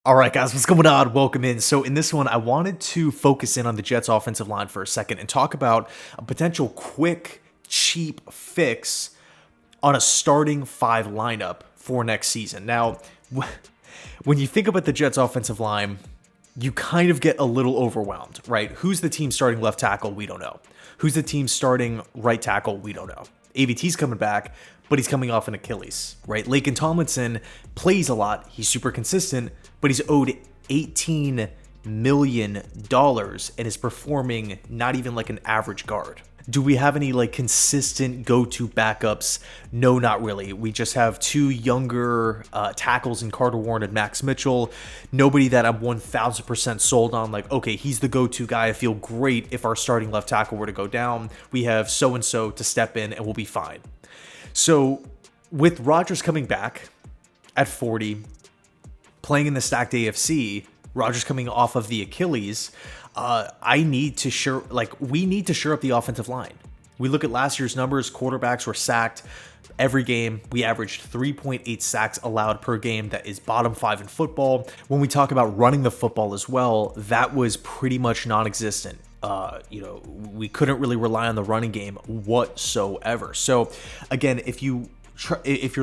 All right, guys, what's going on? Welcome in. So, in this one, I wanted to focus in on the Jets' offensive line for a second and talk about a potential quick, cheap fix on a starting five lineup for next season. Now, when you think about the Jets' offensive line, you kind of get a little overwhelmed, right? Who's the team starting left tackle? We don't know. Who's the team starting right tackle? We don't know. AVT's coming back, but he's coming off an Achilles, right? Laken Tomlinson plays a lot. He's super consistent, but he's owed $18 million and is performing not even like an average guard. Do we have any like consistent go-to backups? No, not really. We just have two younger tackles in Carter Warren and Max Mitchell. Nobody that I'm 1000% sold on, like, okay, he's the go-to guy. I feel great if our starting left tackle were to go down. We have so-and-so to step in and we'll be fine. So with Rodgers coming back at 40, playing in the stacked AFC, Rodgers coming off of the Achilles, we need to shore up the offensive line. We look at last year's numbers, quarterbacks were sacked every game. We averaged 3.8 sacks allowed per game. That is bottom 5 in football. When we talk about running the football as well, that was pretty much non-existent. We couldn't really rely on the running game whatsoever. So again, if you're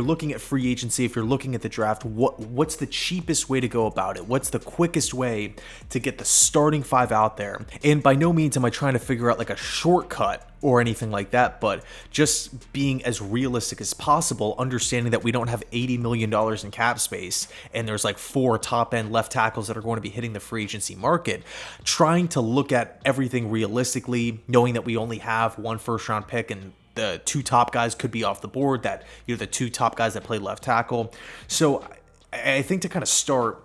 looking at free agency, if you're looking at the draft, what's the cheapest way to go about it? What's the quickest way to get the starting five out there? And by no means am I trying to figure out like a shortcut or anything like that, but just being as realistic as possible, understanding that we don't have $80 million in cap space and there's like 4 top end left tackles that are going to be hitting the free agency market, trying to look at everything realistically, knowing that we only have 1 first round pick and the 2 top guys could be off the board, that the 2 top guys that play left tackle. So I think to kind of start,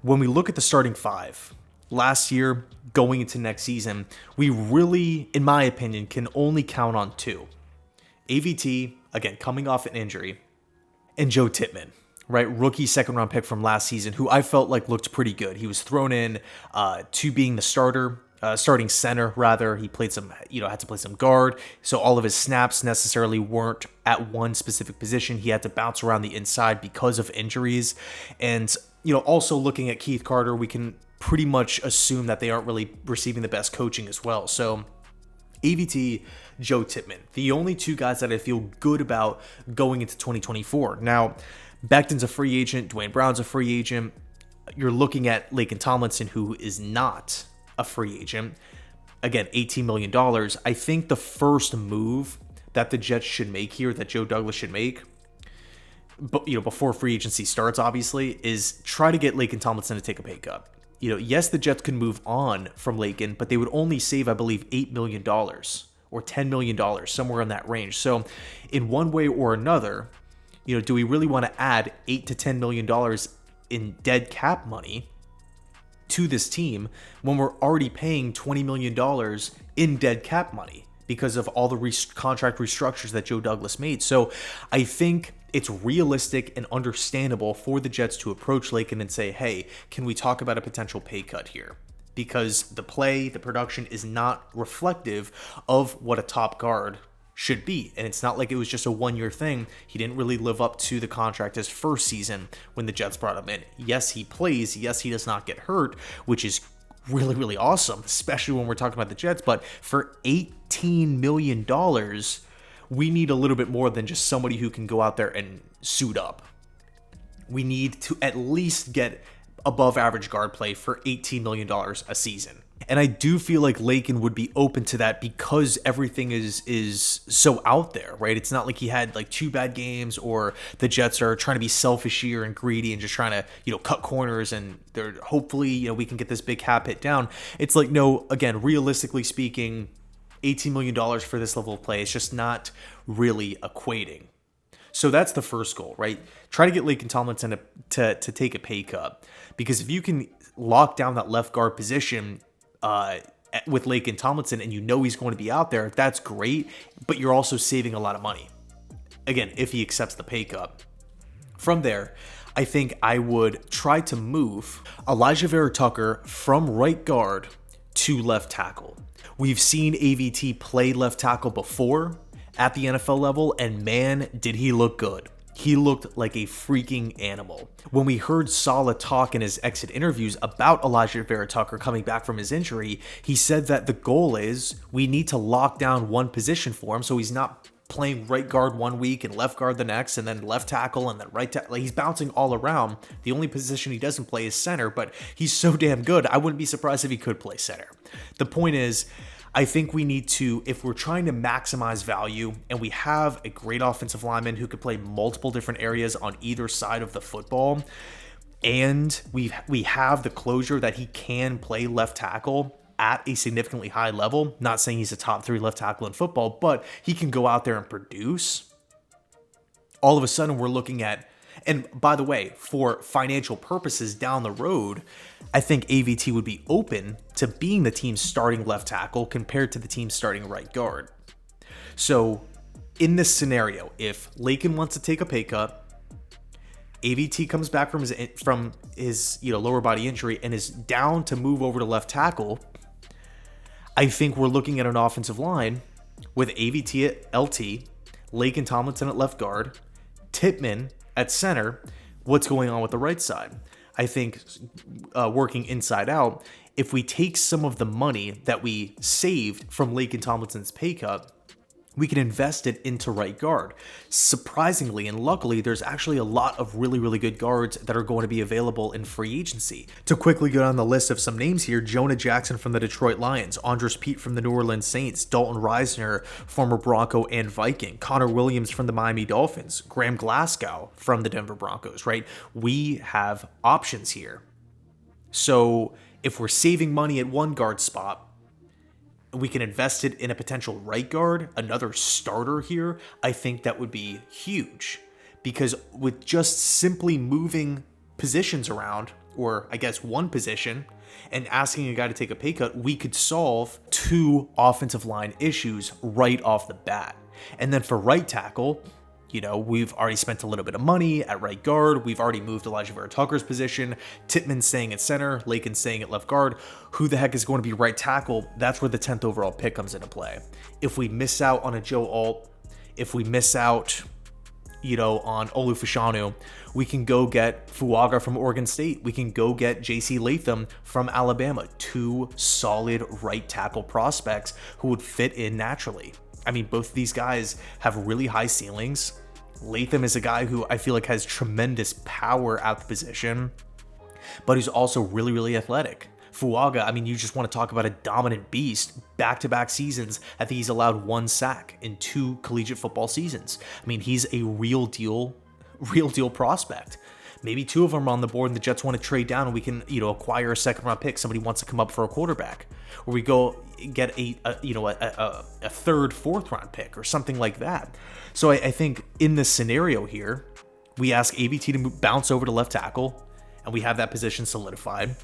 when we look at the starting five last year going into next season, we really, in my opinion, can only count on 2. AVT, again, coming off an injury, and Joe Tippmann, right? Rookie second round pick from last season, who I felt like looked pretty good. He was thrown in to being the starting center rather. He played some, had to play some guard. So all of his snaps necessarily weren't at one specific position. He had to bounce around the inside because of injuries. And, also looking at Keith Carter, we can pretty much assume that they aren't really receiving the best coaching as well. So AVT, Joe Tippmann, the only 2 guys that I feel good about going into 2024. Now, Becton's a free agent. Dwayne Brown's a free agent. You're looking at Laken Tomlinson, who is not a free agent. Again, $18 million. I think the first move that the Jets should make here, that Joe Douglas should make, but before free agency starts, obviously, is try to get Laken Tomlinson to take a pay cut. Yes, the Jets could move on from Laken, but they would only save, I believe, $8 million or $10 million, somewhere in that range. So in one way or another, do we really want to add $8 to $10 million in dead cap money to this team when we're already paying $20 million in dead cap money because of all the contract restructures that Joe Douglas made? So I think it's realistic and understandable for the Jets to approach Laken and say, hey, can we talk about a potential pay cut here? Because the production is not reflective of what a top guard should be. And it's not like it was just a 1-year thing. He didn't really live up to the contract his first season when the Jets brought him in. Yes, he plays. Yes, he does not get hurt, which is really, really awesome, especially when we're talking about the Jets. But for $18 million, we need a little bit more than just somebody who can go out there and suit up. We need to at least get above average guard play for $18 million a season. And I do feel like Laken would be open to that because everything is so out there, right? It's not like he had like 2 bad games or the Jets are trying to be selfish here and greedy and just trying to, cut corners and they're hopefully, we can get this big cap hit down. It's like, no, again, realistically speaking, $18 million for this level of play is just not really equating. So that's the first goal, right? Try to get Laken Tomlinson to take a pay cut, because if you can lock down that left guard position with Laken Tomlinson and he's going to be out there, that's great, but you're also saving a lot of money. Again, if he accepts the pay cut. From there, I think I would try to move Elijah Vera-Tucker from right guard to left tackle. We've seen AVT play left tackle before at the NFL level, and man, did he look good. he looked like a freaking animal. When we heard Saleh talk in his exit interviews about Elijah Vera-Tucker coming back from his injury, he said that the goal is we need to lock down one position for him so he's not playing right guard one week and left guard the next, and then left tackle and then right tackle. Like, he's bouncing all around. The only position he doesn't play is center, but he's so damn good. I wouldn't be surprised if he could play center. The point is, I think we need to, if we're trying to maximize value and we have a great offensive lineman who could play multiple different areas on either side of the football, and we have the closure that he can play left tackle at a significantly high level, not saying he's a top 3 left tackle in football, but he can go out there and produce, all of a sudden we're looking at, and by the way, for financial purposes down the road, I think AVT would be open to being the team's starting left tackle compared to the team's starting right guard. So in this scenario, if Lakin wants to take a pay cut, AVT comes back from his lower body injury and is down to move over to left tackle, I think we're looking at an offensive line with AVT at LT, Lakin Tomlinson at left guard, Tippmann at center. What's going on with the right side? I think working inside out, if we take some of the money that we saved from Lakin Tomlinson's pay cut, we can invest it into right guard. Surprisingly and luckily, there's actually a lot of really, really good guards that are going to be available in free agency. To quickly go down the list of some names here, Jonah Jackson from the Detroit Lions, Andres Pete from the New Orleans Saints, Dalton Reisner, former Bronco and Viking, Connor Williams from the Miami Dolphins, Graham Glasgow from the Denver Broncos, right? We have options here. So if we're saving money at one guard spot, we can invest it in a potential right guard, another starter here. I think that would be huge, because with just simply moving positions around, or I guess one position, and asking a guy to take a pay cut, we could solve 2 offensive line issues right off the bat. And then for right tackle, we've already spent a little bit of money at right guard. We've already moved Elijah Vera-Tucker's position. Tippmann staying at center. Lakin staying at left guard. Who the heck is going to be right tackle? That's where the 10th overall pick comes into play. If we miss out on a Joe Alt, if we miss out, on Olu Fashanu, we can go get Fuaga from Oregon State. We can go get J.C. Latham from Alabama. 2 solid right tackle prospects who would fit in naturally. I mean, both of these guys have really high ceilings. Latham is a guy who I feel like has tremendous power at the position, but he's also really, really athletic. Fuaga, I mean, you just want to talk about a dominant beast. Back-to-back seasons, I think he's allowed 1 sack in 2 collegiate football seasons. I mean, he's a real deal prospect. Maybe 2 of them are on the board and the Jets want to trade down and we can, acquire a 2nd round pick. Somebody wants to come up for a quarterback, or we go get a 3rd, 4th round pick or something like that. So I think in this scenario here, we ask AVT to bounce over to left tackle and we have that position solidified.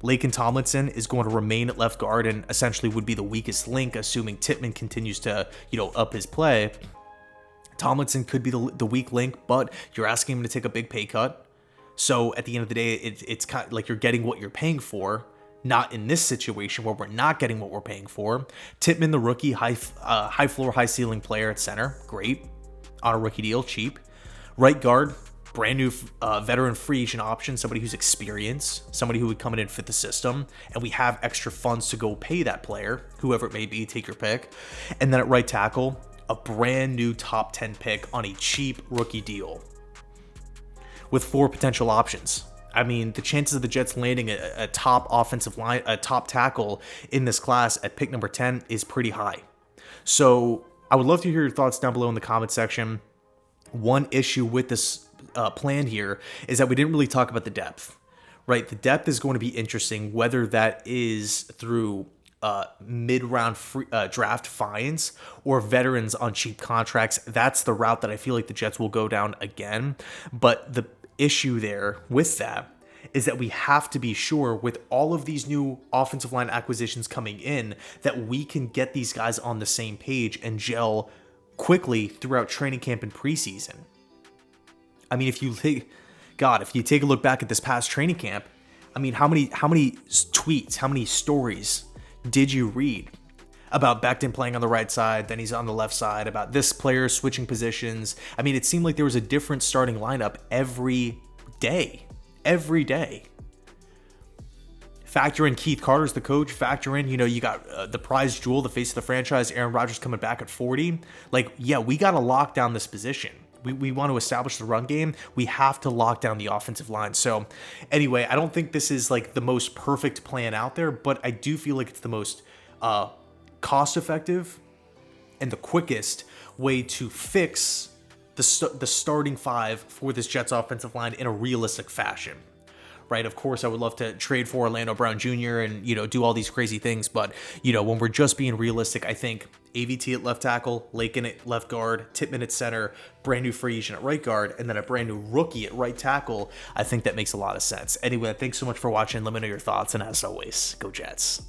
Lakin Tomlinson is going to remain at left guard and essentially would be the weakest link, assuming Tippmann continues to, up his play. Tomlinson could be the weak link, but you're asking him to take a big pay cut. So at the end of the day, it's kind of like you're getting what you're paying for. Not in this situation where we're not getting what we're paying for. Tippmann, the rookie, high floor, high ceiling player at center, great, on a rookie deal, cheap. Right guard, brand new veteran free agent option, somebody who's experienced, somebody who would come in and fit the system, and we have extra funds to go pay that player, whoever it may be, take your pick. And then at right tackle, a brand new top 10 pick on a cheap rookie deal with 4 potential options. I mean, the chances of the Jets landing a top offensive line, a top tackle in this class at pick number 10 is pretty high. So I would love to hear your thoughts down below in the comment section. One issue with this plan here is that we didn't really talk about the depth, right? The depth is going to be interesting, whether that is through mid-round draft fines or veterans on cheap contracts. That's the route that I feel like the Jets will go down again. But the issue there with that is that we have to be sure, with all of these new offensive line acquisitions coming in, that we can get these guys on the same page and gel quickly throughout training camp and preseason. I mean, if you take a look back at this past training camp, I mean, how many tweets, how many stories did you read about Becton playing on the right side, then he's on the left side, about this player switching positions. I mean, it seemed like there was a different starting lineup every day. Every day. Factor in Keith Carter's the coach. Factor in, you got the prize jewel, the face of the franchise, Aaron Rodgers coming back at 40. Like, yeah, we got to lock down this position. We want to establish the run game. We have to lock down the offensive line. So anyway, I don't think this is like the most perfect plan out there, but I do feel like it's the most cost effective and the quickest way to fix the starting five for this Jets offensive line in a realistic fashion. Right, of course, I would love to trade for Orlando Brown Jr. and, do all these crazy things. But, when we're just being realistic, I think AVT at left tackle, Lakin at left guard, Tippmann at center, brand new free agent at right guard, and then a brand new rookie at right tackle. I think that makes a lot of sense. Anyway, thanks so much for watching. Let me know your thoughts. And as always, go Jets.